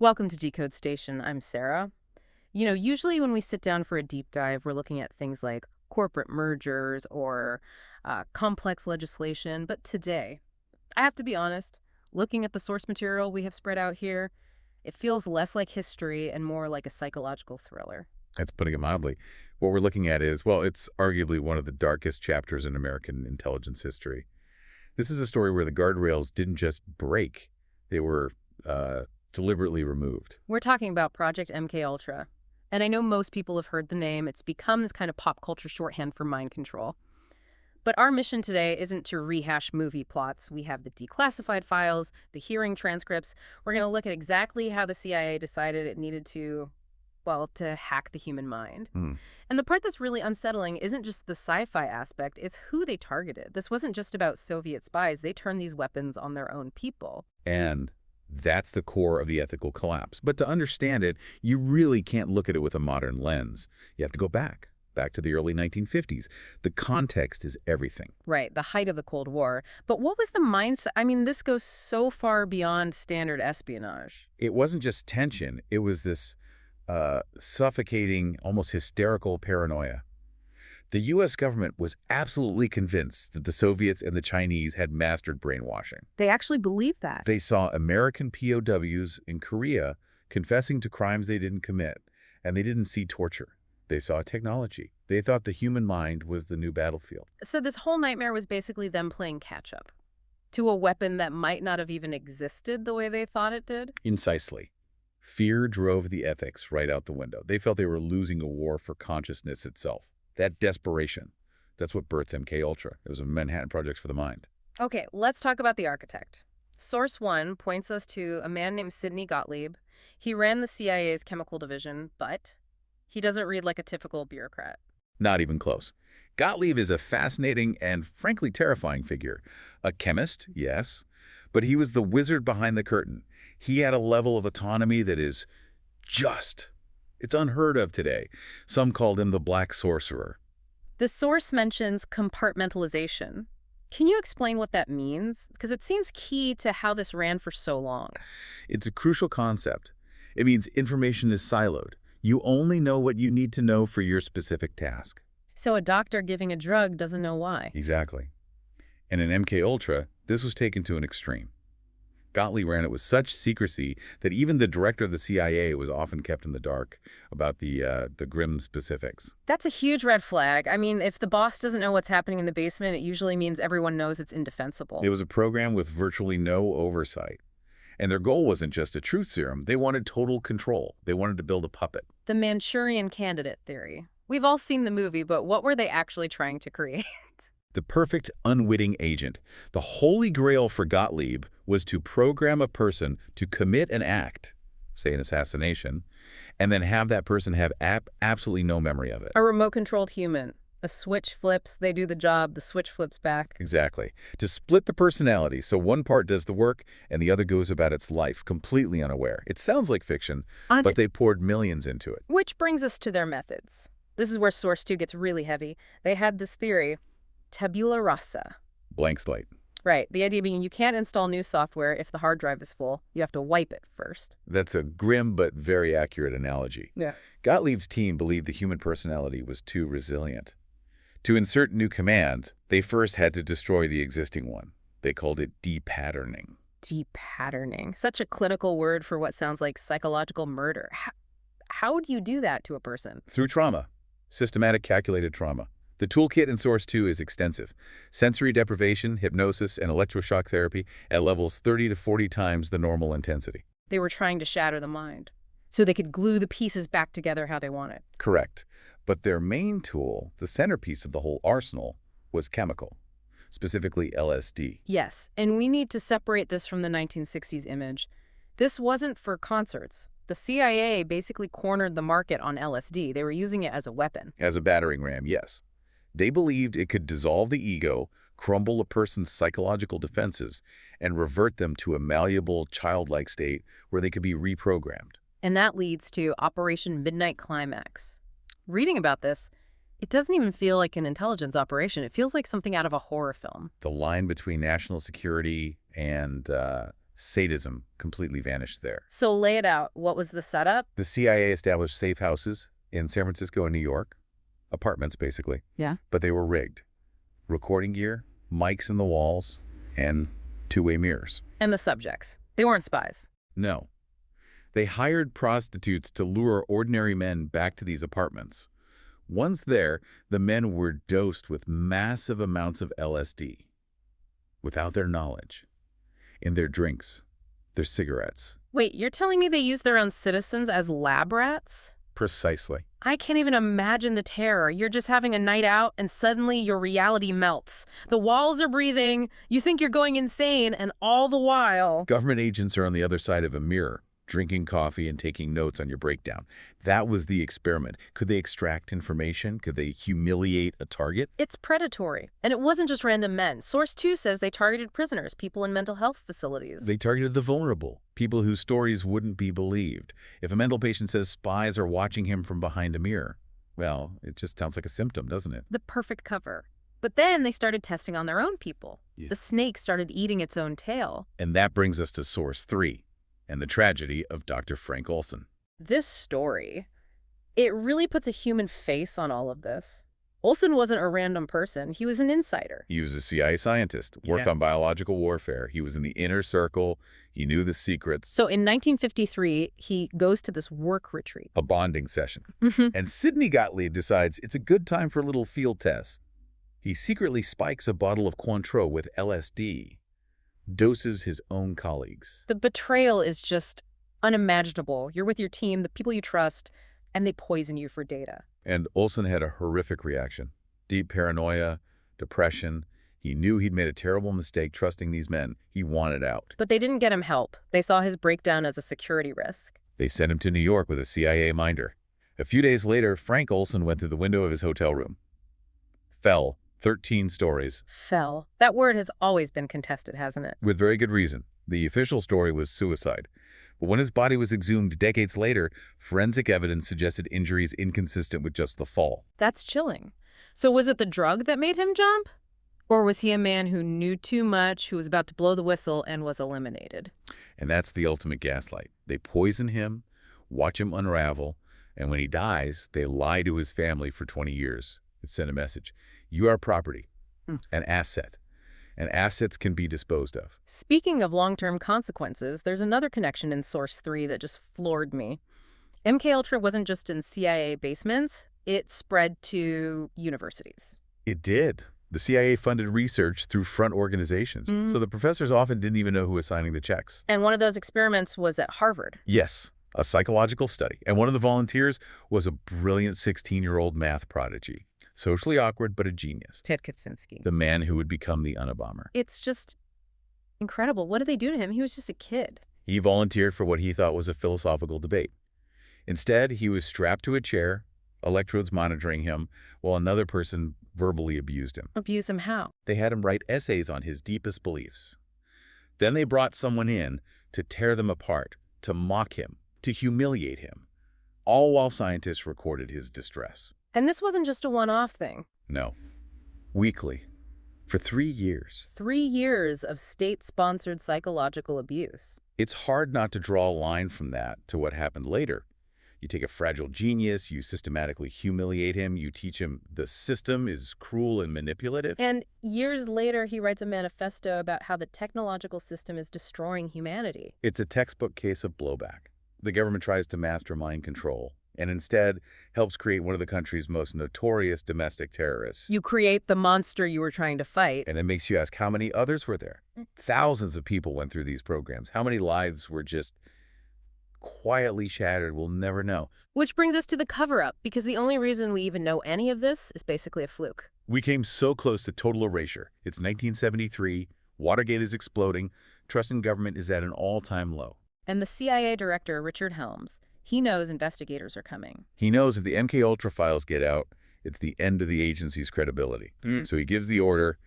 Welcome to Decode Station. I'm Sarah. Usually when we sit down for a deep dive, we're looking at things like corporate mergers or complex legislation. But today, I have to be honest, looking at the source material we have spread out here, it feels less like history and more like a psychological thriller. That's putting it mildly. What we're looking at is, well, it's arguably one of the darkest chapters in American intelligence history. This is a story where the guardrails didn't just break, they were deliberately removed. We're talking about Project MKUltra. And I know most people have heard the name. It's become this kind of pop culture shorthand for mind control. But our mission today isn't to rehash movie plots. We have the declassified files, the hearing transcripts. We're going to look at exactly how the CIA decided it needed to, well, to hack the human mind. And the part that's really unsettling isn't just the sci-fi aspect, it's who they targeted. This wasn't just about Soviet spies. They turned these weapons on their own people. And that's the core of the ethical collapse. But to understand it, you really can't look at it with a modern lens. You have to go back to the early 1950s. The context is everything. Right, the height of the Cold War. But what was the mindset? I mean, this goes so far beyond standard espionage. It wasn't just tension. It was this suffocating, almost hysterical paranoia. The U.S. government was absolutely convinced that the Soviets and the Chinese had mastered brainwashing. They actually believed that. They saw American POWs in Korea confessing to crimes they didn't commit, and they didn't see torture. They saw technology. They thought the human mind was the new battlefield. So this whole nightmare was basically them playing catch-up to a weapon that might not have even existed the way they thought it did? Incisely. Fear drove the ethics right out the window. They felt they were losing a war for consciousness itself. That desperation, that's what birthed MKUltra. It was a Manhattan Project for the mind. Okay, let's talk about the architect. Source 1 points us to a man named Sidney Gottlieb. He ran the CIA's chemical division, but he doesn't read like a typical bureaucrat. Not even close. Gottlieb is a fascinating and frankly terrifying figure. A chemist, yes, but he was the wizard behind the curtain. He had a level of autonomy that is it's unheard of today. Some called him the Black Sorcerer. The source mentions compartmentalization. Can you explain what that means? Because it seems key to how this ran for so long. It's a crucial concept. It means information is siloed. You only know what you need to know for your specific task. So a doctor giving a drug doesn't know why. Exactly. And in MKUltra, this was taken to an extreme. Gottlieb ran it with such secrecy that even the director of the CIA was often kept in the dark about the grim specifics. That's a huge red flag. I mean, if the boss doesn't know what's happening in the basement, it usually means everyone knows it's indefensible. It was a program with virtually no oversight. And their goal wasn't just a truth serum. They wanted total control. They wanted to build a puppet. The Manchurian Candidate theory. We've all seen the movie, but what were they actually trying to create? The perfect unwitting agent. The holy grail for Gottlieb was to program a person to commit an act, say an assassination, and then have that person have absolutely no memory of it. A remote-controlled human. A switch flips, they do the job, the switch flips back. Exactly. To split the personality so one part does the work and the other goes about its life completely unaware. It sounds like fiction, but they poured millions into it. Which brings us to their methods. This is where Source 2 gets really heavy. They had this theory, tabula rasa. Blank slate. Right. The idea being you can't install new software if the hard drive is full. You have to wipe it first. That's a grim but very accurate analogy. Yeah. Gottlieb's team believed the human personality was too resilient. To insert new commands, they first had to destroy the existing one. They called it depatterning. Depatterning. Such a clinical word for what sounds like psychological murder. How do you do that to a person? Through trauma. Systematic calculated trauma. The toolkit in Source 2 is extensive. Sensory deprivation, hypnosis, and electroshock therapy at levels 30 to 40 times the normal intensity. They were trying to shatter the mind so they could glue the pieces back together how they wanted. Correct. But their main tool, the centerpiece of the whole arsenal, was chemical, specifically LSD. Yes, and we need to separate this from the 1960s image. This wasn't for concerts. The CIA basically cornered the market on LSD. They were using it as a weapon. As a battering ram, yes. They believed it could dissolve the ego, crumble a person's psychological defenses, and revert them to a malleable, childlike state where they could be reprogrammed. And that leads to Operation Midnight Climax. Reading about this, it doesn't even feel like an intelligence operation. It feels like something out of a horror film. The line between national security and Sadism completely vanished there. So lay it out. What was the setup? The CIA established safe houses in San Francisco and New York, apartments basically, Yeah. but they were rigged. Recording gear, mics in the walls, and two-way mirrors. And the subjects. They weren't spies. No. They hired prostitutes to lure ordinary men back to these apartments. Once there, the men were dosed with massive amounts of LSD, without their knowledge, in their drinks, their cigarettes. Wait, you're telling me they used their own citizens as lab rats? Precisely. I can't even imagine the terror. You're just having a night out and suddenly your reality melts. The walls are breathing, you think you're going insane, and all the while... Government agents are on the other side of a mirror, drinking coffee and taking notes on your breakdown. That was the experiment. Could they extract information? Could they humiliate a target? It's predatory. And it wasn't just random men. Source 2 says they targeted prisoners, people in mental health facilities. They targeted the vulnerable, people whose stories wouldn't be believed. If a mental patient says spies are watching him from behind a mirror, well, it just sounds like a symptom, doesn't it? The perfect cover. But then they started testing on their own people. Yeah. The snake started eating its own tail. And that brings us to Source 3 and the tragedy of Dr. Frank Olson. This story, it really puts a human face on all of this. Olson wasn't a random person. He was an insider. He was a CIA scientist, worked on biological warfare. He was in the inner circle. He knew the secrets. So in 1953, he goes to this work retreat. A bonding session. And Sidney Gottlieb decides it's a good time for a little field test. He secretly spikes a bottle of Cointreau with LSD, doses his own colleagues. The betrayal is just unimaginable. You're with your team, the people you trust, and they poison you for data. And Olson had a horrific reaction. Deep paranoia, depression. He knew he'd made a terrible mistake trusting these men. He wanted out. But they didn't get him help. They saw his breakdown as a security risk. They sent him to New York with a CIA minder. A few days later, Frank Olson went through the window of his hotel room. Fell 13 stories. Fell. That word has always been contested, hasn't it? With very good reason. The official story was suicide. But when his body was exhumed decades later, forensic evidence suggested injuries inconsistent with just the fall. That's chilling. So was it the drug that made him jump? Or was he a man who knew too much, who was about to blow the whistle and was eliminated? And that's the ultimate gaslight. They poison him, watch him unravel, and when he dies, they lie to his family for 20 years. It sent a message. You are property, an asset, and assets can be disposed of. Speaking of long-term consequences, there's another connection in Source 3 that just floored me. MKUltra wasn't just in CIA basements, it spread to universities. It did. The CIA funded research through front organizations, so the professors often didn't even know who was signing the checks. And one of those experiments was at Harvard. Yes, a psychological study. And one of the volunteers was a brilliant 16-year-old math prodigy. Socially awkward, but a genius. Ted Kaczynski. The man who would become the Unabomber. It's just incredible. What did they do to him? He was just a kid. He volunteered for what he thought was a philosophical debate. Instead, he was strapped to a chair, electrodes monitoring him, while another person verbally abused him. Abuse him how? They had him write essays on his deepest beliefs. Then they brought someone in to tear them apart, to mock him, to humiliate him, all while scientists recorded his distress. And this wasn't just a one-off thing. No. Weekly. For 3 years. 3 years of state-sponsored psychological abuse. It's hard not to draw a line from that to what happened later. You take a fragile genius, you systematically humiliate him, you teach him the system is cruel and manipulative. And years later, he writes a manifesto about how the technological system is destroying humanity. It's a textbook case of blowback. The government tries to master mind control and instead helps create one of the country's most notorious domestic terrorists. You create the monster you were trying to fight. And it makes you ask, how many others were there? Thousands of people went through these programs. How many lives were just quietly shattered? We'll never know. Which brings us to the cover-up, because the only reason we even know any of this is basically a fluke. We came so close to total erasure. It's 1973, Watergate is exploding, trust in government is at an all-time low. And the CIA director, Richard Helms, he knows investigators are coming. He knows if the MKUltra files get out, it's the end of the agency's credibility. So he gives the order,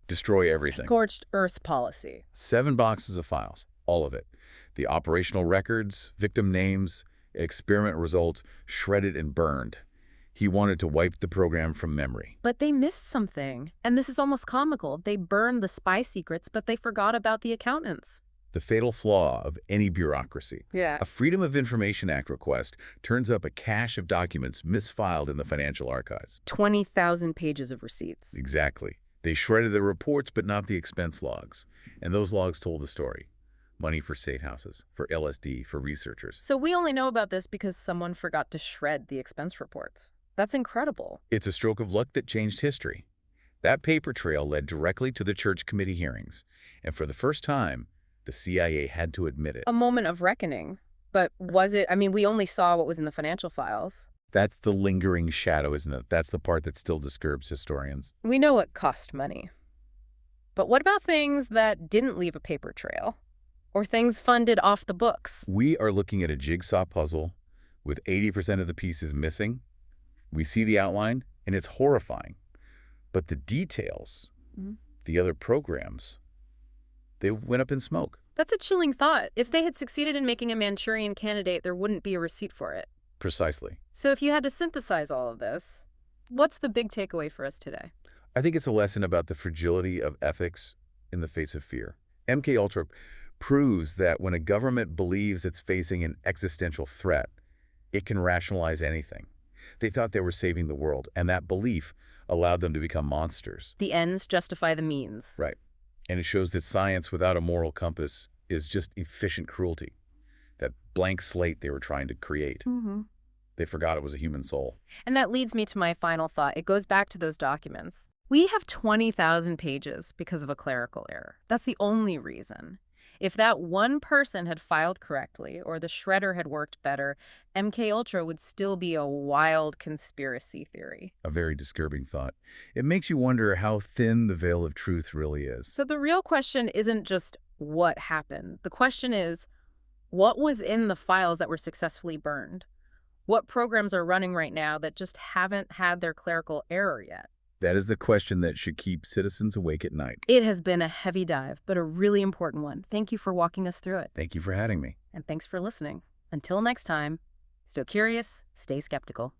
destroy everything. Scorched earth policy. 7 boxes of files, all of it. The operational records, victim names, experiment results, shredded and burned. He wanted to wipe the program from memory. But they missed something. And this is almost comical. They burned the spy secrets, but they forgot about the accountants. the fatal flaw of any bureaucracy. Yeah. A Freedom of Information Act request turns up a cache of documents misfiled in the financial archives. 20,000 pages of receipts. Exactly. They shredded the reports, but not the expense logs. And those logs told the story. Money for safe houses, for LSD, for researchers. So we only know about this because someone forgot to shred the expense reports. That's incredible. It's a stroke of luck that changed history. That paper trail led directly to the church committee hearings. And for the first time, the CIA had to admit it. A moment of reckoning. But was it? I mean, we only saw what was in the financial files. That's the lingering shadow, isn't it? That's the part that still disturbs historians. We know it cost money. But what about things that didn't leave a paper trail? Or things funded off the books? We are looking at a jigsaw puzzle with 80% of the pieces missing. We see the outline, and it's horrifying. But the details, the other programs, they went up in smoke. That's a chilling thought. If they had succeeded in making a Manchurian candidate, there wouldn't be a receipt for it. Precisely. So if you had to synthesize all of this, what's the big takeaway for us today? I think it's a lesson about the fragility of ethics in the face of fear. MKUltra proves that when a government believes it's facing an existential threat, it can rationalize anything. They thought they were saving the world, and that belief allowed them to become monsters. The ends justify the means. Right. And it shows that science without a moral compass is just efficient cruelty. That blank slate they were trying to create. They forgot it was a human soul. And that leads me to my final thought. It goes back to those documents. We have 20,000 pages because of a clerical error. That's the only reason. If that one person had filed correctly or the shredder had worked better, MKUltra would still be a wild conspiracy theory. A very disturbing thought. It makes you wonder how thin the veil of truth really is. So the real question isn't just what happened. The question is, what was in the files that were successfully burned? What programs are running right now that just haven't had their clerical error yet? That is the question that should keep citizens awake at night. It has been a heavy dive, but a really important one. Thank you for walking us through it. Thank you for having me. And thanks for listening. Until next time, stay curious, stay skeptical.